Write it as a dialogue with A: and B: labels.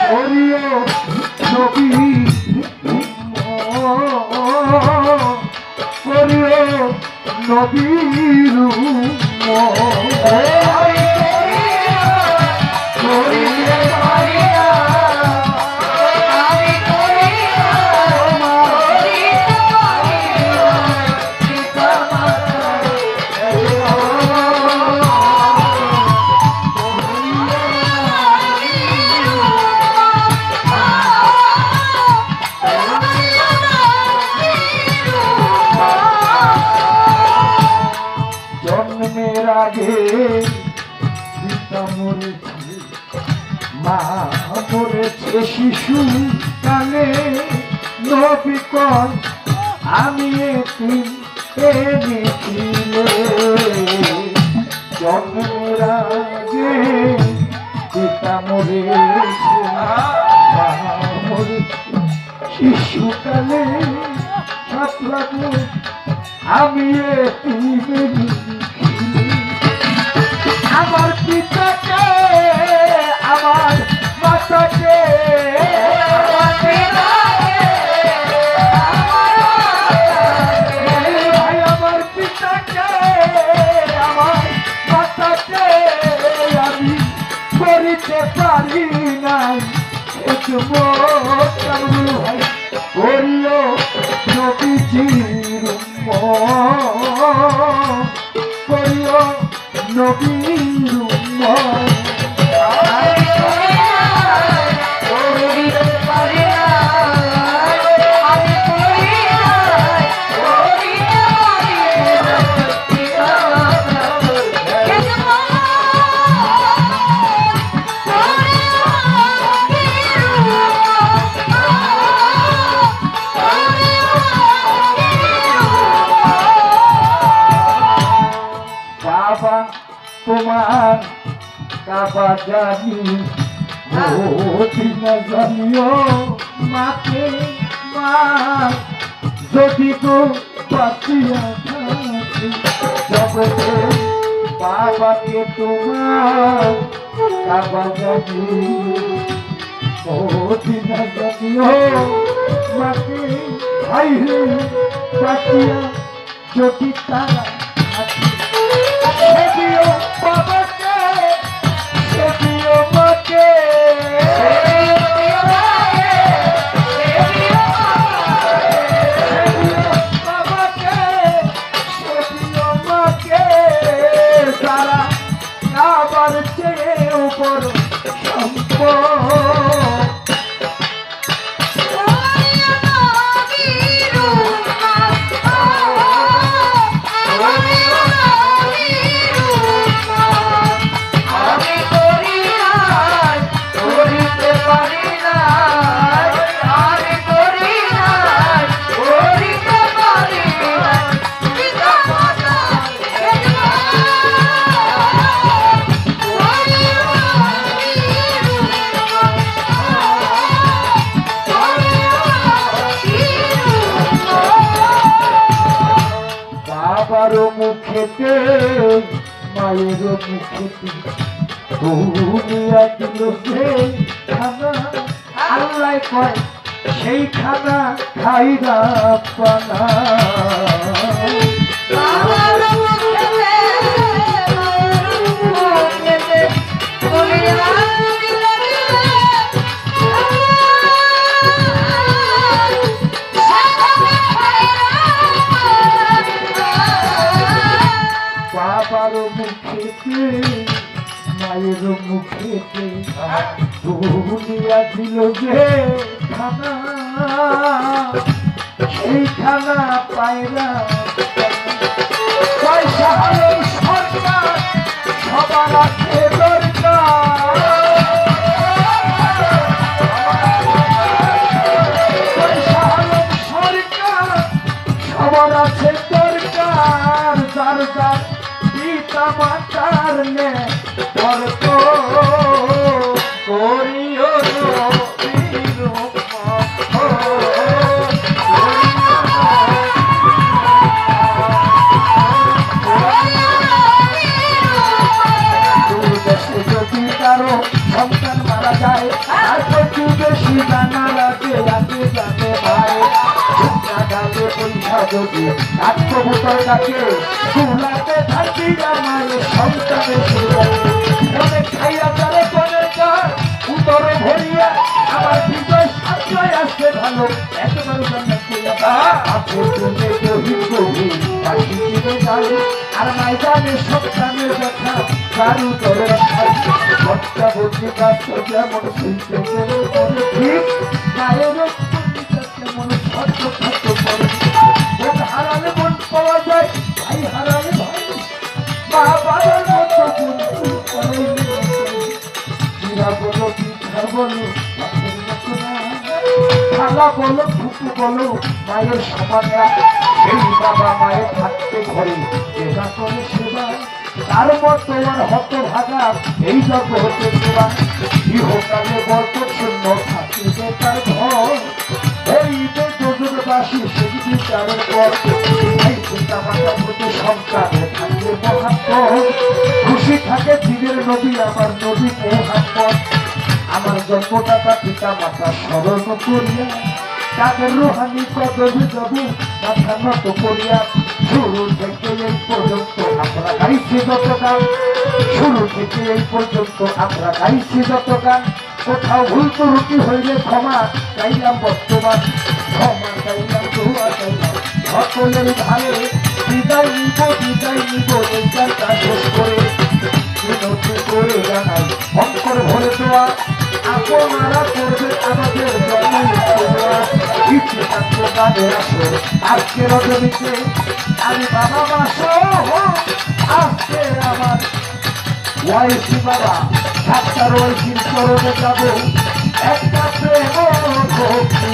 A: করিও নবী করিও নবীর আগে পিতা মরেছে, মা মরেছে শিশু কালে, নবী কয় আমি এতিম এনেছিলে। জন্মের আগে পিতা মরেছে, মা মরেছে শিশু কালে, সাতলাগো আমি এতিম আমার পিতাকে আমার মাতাকে আমার পিতাকে আমার মাতাকে আমি করিতে পারি নাই। ভাই করিও নবীজির করিও নবীর বাবা তোমার কাবা জানি না জানিও মাকে মা যদি গো বাঁচিয়া থাকি জগতে বাবাকে তোমার কাবা জানি না জানিও মাকে ভাই বাঁচিয়া যদি তারা সেদিও বাবাকে সেদিও মাকে বাবাকে সেদিও মাকে তারা আবার চেয়ে উপর সম্পদ বাবারও মুখেতে মায়ের মুখেতে দুনিয়া দিল সেই খানা, আল্লাহ কয় সেই খানা খাইরা পানা। বাবার মুখেতে মায়ের মুখেতে দুনিয়া দিল যে খানা, সেই খানা পায়রা পয়সা হলো সরকার সবার আছে দরকার, পয়সা হলো সরকার সবার আছে দরকার, যার যার পিতা মাতার নে অর্থ করিও নবীর কারো সন্তান মারা যায় আর একটু বেশি জানার আগে আগে যাবে ভাই চিন্তা ডাকে পয়সা যদি আত্মভূতর ডাকে তুলাতে থাকি আমার সন্তানের অনেক খাইয়া যারে পরে কার উদর ভরিয়া আমার বিজয় সাজয় আসছে ভালো একেবারে আছে তুমি গভীর গভীর পাখি চিনে যায় আর ময়দানে সন্তানে দেখা কারু দরের ভট্টা বলতে কাজ যেমন শুনতে গেলে ঠিক গায়ের কেমন ছট্ট ছট্ট করে মন হারালে মন পাওয়া যায় ভাই হারালে ভাই মা বাবার মতো বন্ধু করে চিরা বলো পিঠা বলো খালা বলো ফুপু বলো মায়ের সমানরা সেই বাবা মায়ের থাকতে ঘরে সেবা করে সেবা তার মতো আর হত ভাগা এই জগতে সেবা ইহকালে বরকত শূন্য থাকিবে তার ঘর হইবে যোজনবাসী সেই বিচারের পর এই পিতা মাতা প্রতি সন্তানে থাকবে মহাত্ম খুশি থাকে দিনের নবী আমার নবী মোহাম্মদ আমার জন্মদাতা পিতা মাতা স্মরণ করিয়া তাদের রুহানি কদমে যাব মাথা নত করিয়া শুরু থেকে এই পর্যন্ত আমরা গাইছি যত গান শুরু থেকে এই পর্যন্ত আমরা গাইছি যত গান কোথাও ভুল ত্রুটি হইলে ক্ষমা চাইলাম বর্তমান ক্ষমা চাইলাম দোয়া চাইলাম সকলের ভালো বিদায় নিব এই গানটা শেষ করে বিনতি করে জানাই অন্তর ভরে দেওয়া আপনারা করবেন আমাদের ইচ্ছে থাকতো গানের আসর আজকে রজনীতে আমি বাবা মা সহ আজকে আমার ওয়াইসি বাবা ডাক্তার ওয়াইসির চরণে যাবো একটা প্রেম ভক্তি